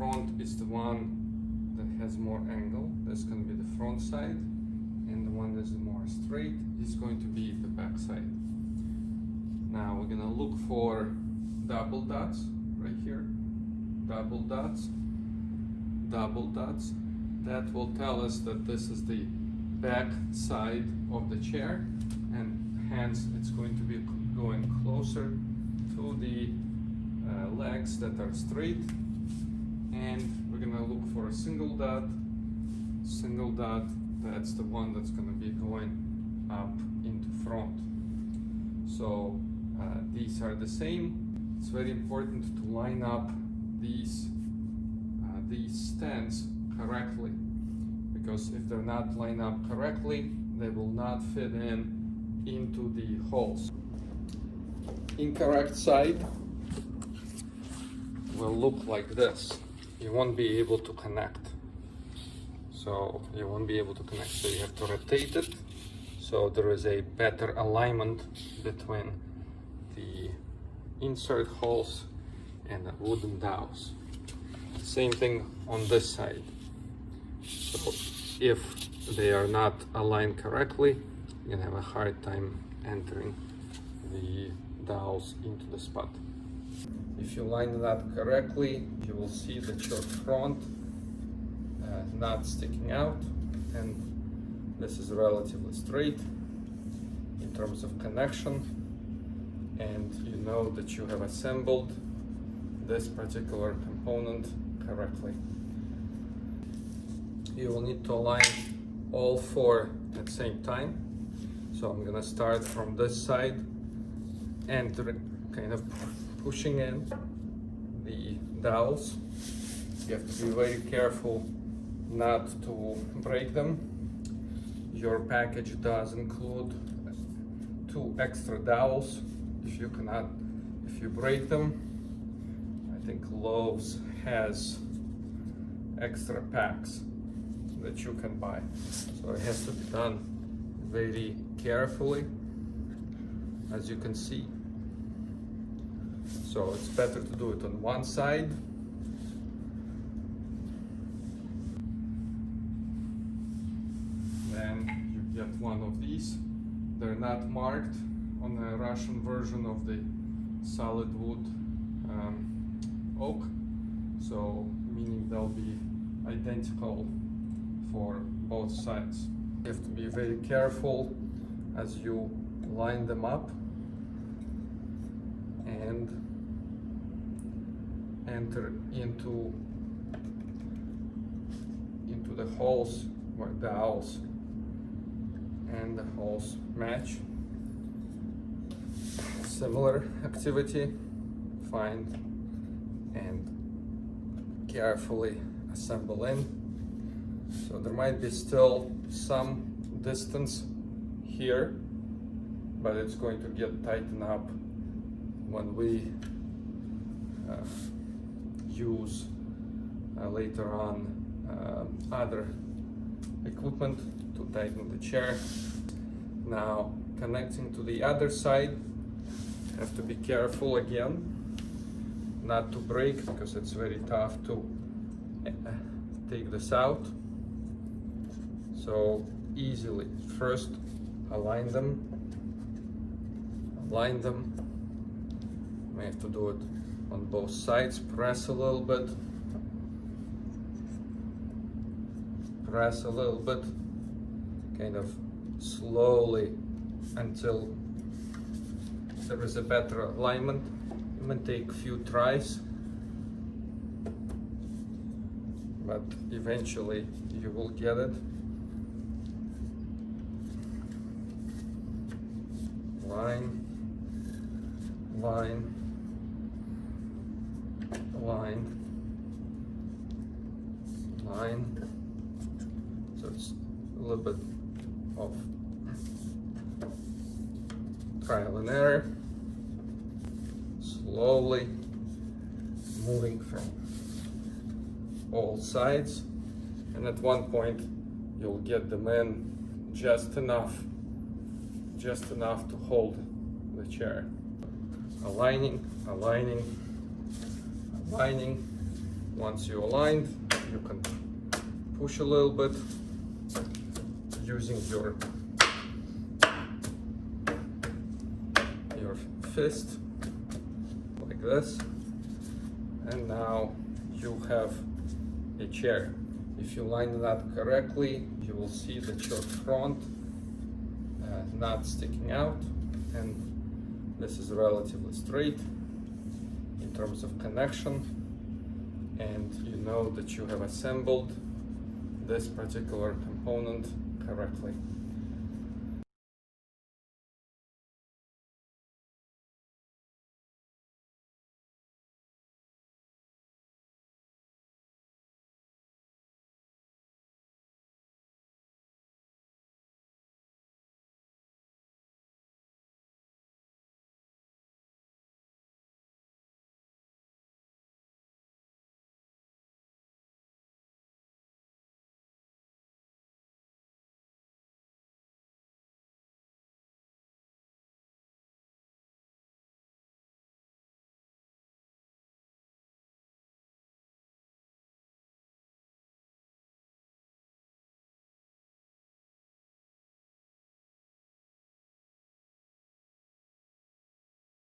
front is the one that has more angle. That's going to be the front side, and the one that's more straight is going to be the back side. Now we're going to look for double dots right here. Double dots, double dots. That will tell us that this is the back side of the chair, and hence it's going to be going closer to the legs that are straight. And we're going to look for a single dot. Single dot, that's the one that's going to be going up into front. So these are the same. It's very important to line up these stands correctly, because if they're not lined up correctly, they will not fit into the holes. Incorrect side will look like this. You won't be able to connect. So you won't be able to connect. So you have to rotate it so there is a better alignment between the insert holes and the wooden dowels. Same thing on this side. So if they are not aligned correctly, you're gonna have a hard time entering the dowels into the spot. If you line it up correctly, you will see that your front not sticking out, and this is relatively straight in terms of connection, and you know that you have assembled this particular component correctly. You will need to align all four at the same time. So I'm gonna start from this side and kind of pushing in the dowels. You have to be very careful not to break them. Your package does include 2 extra dowels. If you break them, I think Lowe's has extra packs that you can buy. So it has to be done very carefully, as you can see. So it's better to do it on one side. Then you get one of these. They're not marked on the Russian version of the solid wood oak, so meaning they'll be identical for both sides. You have to be very careful as you line them up and enter into the holes where the dowels and the holes match. Similar activity, find and carefully assemble in. So there might be still some distance here, but it's going to get tightened up when we use later on other equipment to tighten the chair. Now, connecting to the other side, have to be careful again not to break, because it's very tough to take this out. So easily, first align them. You may have to do it on both sides. Press a little bit. Press a little bit, kind of slowly until there is a better alignment. It may take a few tries, but eventually you will get it. Line, line, line, line. So it's a little bit of trial and error. Slowly moving from all sides, and at one point you'll get them in just enough to hold the chair. Aligning, aligning, aligning, Once you aligned, you can push a little bit using your fist like this, and now you have a chair. If you line it up correctly, you will see that your front not sticking out, and this is relatively straight in terms of connection, and you know that you have assembled this particular component correctly.